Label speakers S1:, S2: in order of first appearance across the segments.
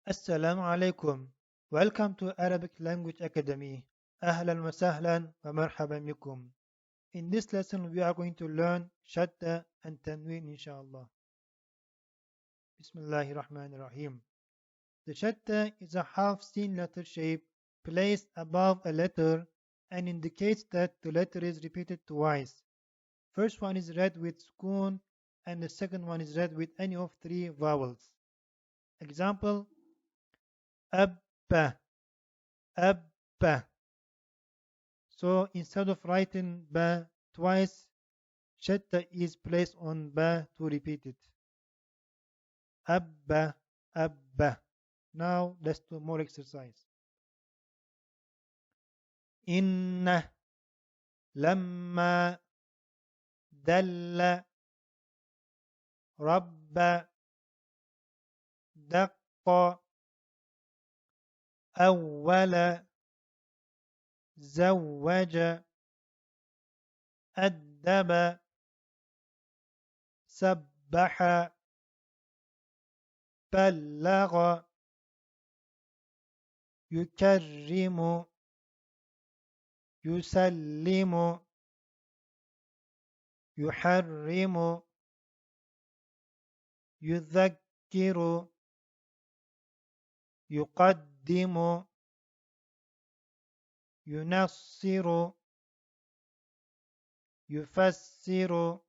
S1: Assalamu alaikum. Welcome to Arabic Language Academy. Ahlan wa sahlan wa marhaban bikum. In this lesson, we are going to learn Shadda and Tanween, inshallah. Bismillahir Rahmanir Rahim. The Shadda is a half-seen letter shape placed above a letter and indicates that the letter is repeated twice. First one is read with sukoon and the second one is read with any of three vowels. Example: Abba, Abba. So instead of writing ba twice, shadda is placed on ba to repeat it. Abba, Abba. Now let's do more exercise. Inna, lamma, dalla, rabba, daqqa, awwala, زوج أدب سبح بلغ يكرم يسلم يحرم يذكر يقدم ينصر يفسر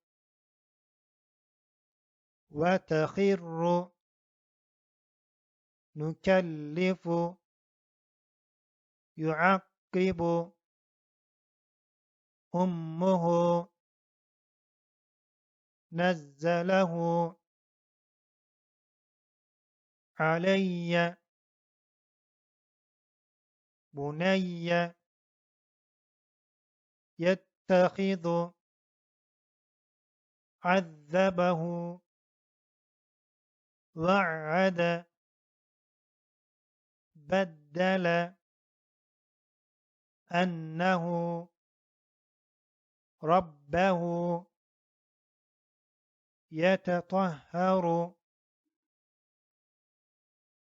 S1: وتخر نكلف يعقب أمه نزله علي بني يتخذ عذبه وعد بدل أنه ربه يتطهر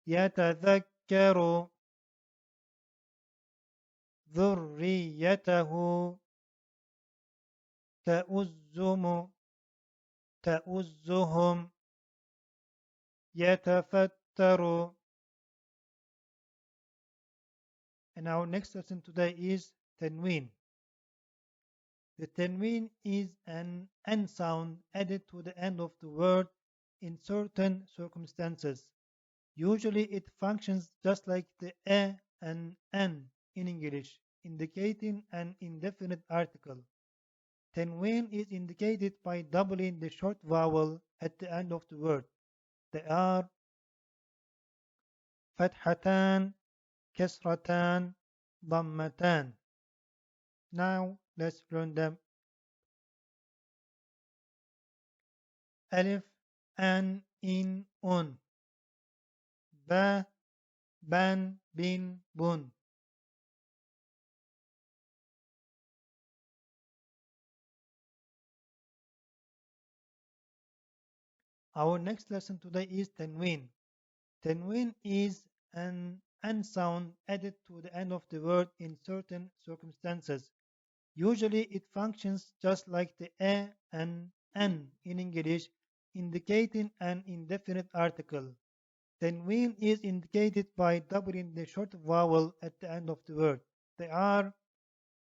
S1: يتذكر ذريته تؤزهم يتفتر. And our next lesson today is Tanween. The Tanween is an N sound added to the end of the word in certain circumstances. Usually it functions just like the A and N in English, indicating an indefinite article. Tanween is indicated by doubling the short vowel at the end of the word. They are فتحتان, كسرتان, ضمتان. Now let's learn them. Alif, an, in, un. Ba, ban, bin, bun. Our next lesson today is Tanween. Tanween is an N sound added to the end of the word in certain circumstances. Usually it functions just like the A and N in English, indicating an indefinite article. Tanween is indicated by doubling the short vowel at the end of the word. They are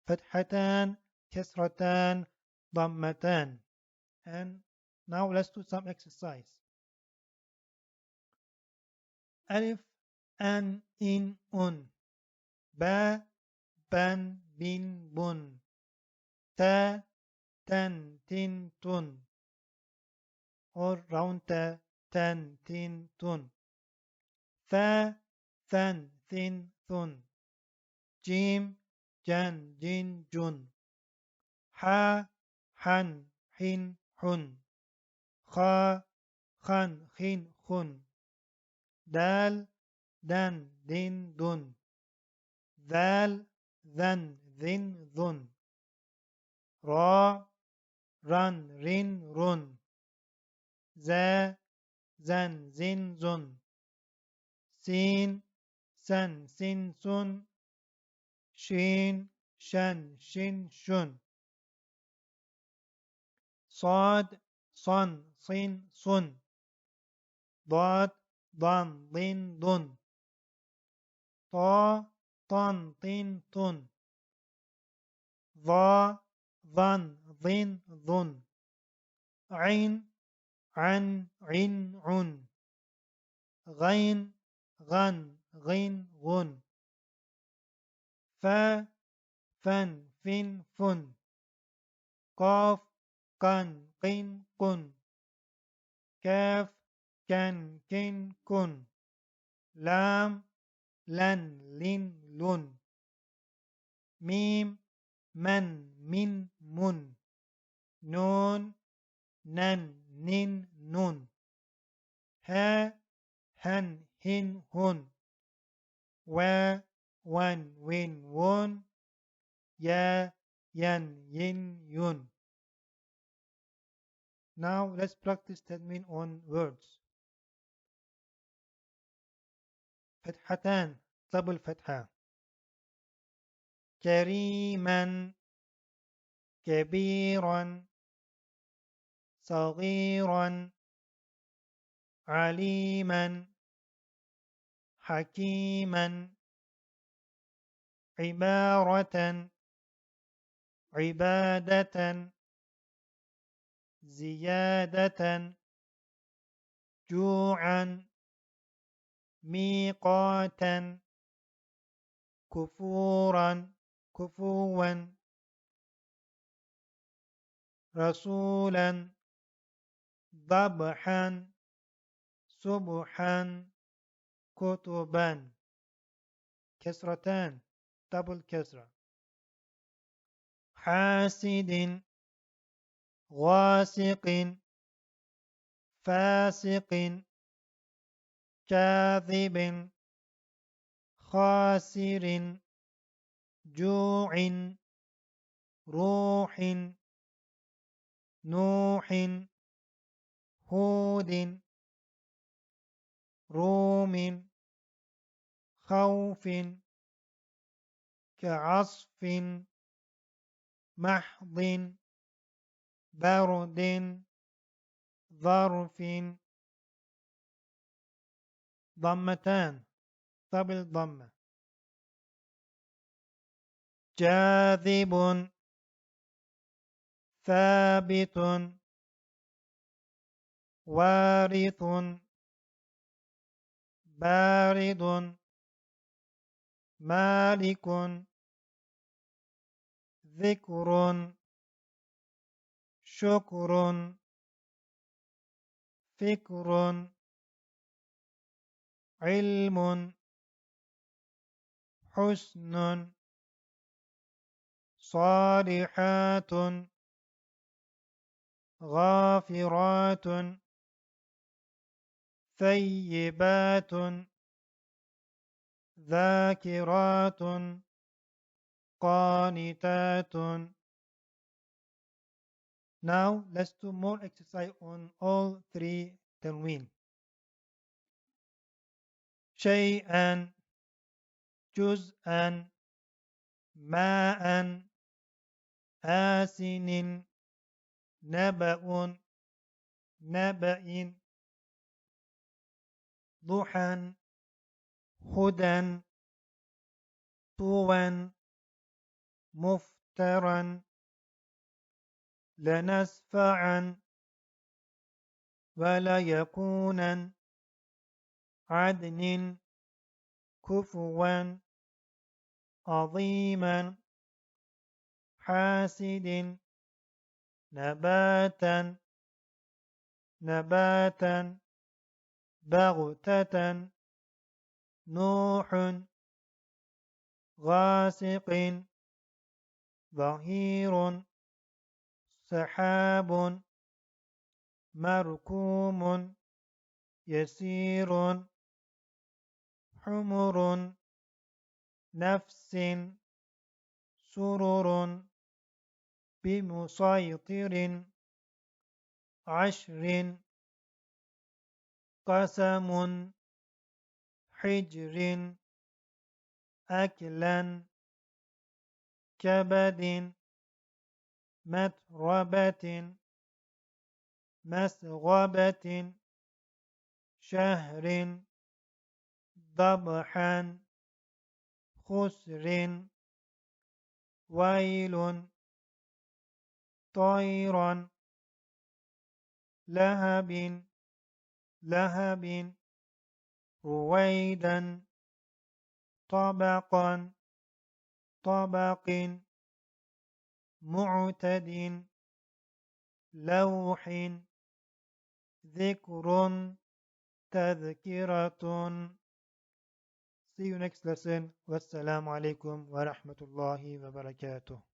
S1: فتحتان, كسرتان, ضمتان. And now let's do some exercise. Alif, an, in, un. Ba, ban, bin, bun. Ta, tan, tin, tun. Or round ta, tan, tin, tun. Tha, than, thin, thun. Jim, jan, jin, jun. Ha, han, hin, hun. Kha, khan, khin, khun. Dal, dan, din, dun. Dhal, dhan, dhin, dhun. Ra, ran, rin, run. Za, zan, zin, zun. سين سن سين سن شين شن شين شن صاد صن صين صن ضاد ضن ضن ضن طا طن طين طن ظا ظن ظن ظن عين عن عن عن غين غن غين غن فا فن فن فن قاف قن قن قن كاف كن كن كن لام لن لن لن ميم من من من نون نن نن نون ها هن هن هن و ون وين ون يا ين ين يون. Now let's practice Tanween on words. فتحتان double فتحة كريما كبيرا صغيرا عليما حكيما عبارة عبادة زيادة جوعا ميقاتا كفورا كفوا رسولا ذبحا سبحا كتبا كسرتان double كسرة حاسد غاسق فاسق كاذب خاسر جوع روح نوح هود روم خوف كعصف محض برد ظرف ضمتان double ضمة جاذب ثابت وارث بارد مالك ذكر شكر فكر علم حسن صالحات غافرات ثيبات ذاكرات قانتات. Now let's do more exercise on all three Tanween. شيئا جزءا ماء آسن نبأ نبأ ضحى هدى طوى مفترا لنسفعا ولا يكونا عدن كفوا عظيما حاسد نباتا نباتا بغتة نوح غاسق ظهير سحاب مركوم يسير حمر نفس سرر بمسيطر عشر قسم حجر أكلا كبد متربة مسغبة شهر ضبحا خسر ويل طيرا لهب لهب رويدا طبقا طبق معتد لوح ذكر تذكرة. See you next lesson. Wassalamu alaikum wa rahmatullahi wa barakatuh.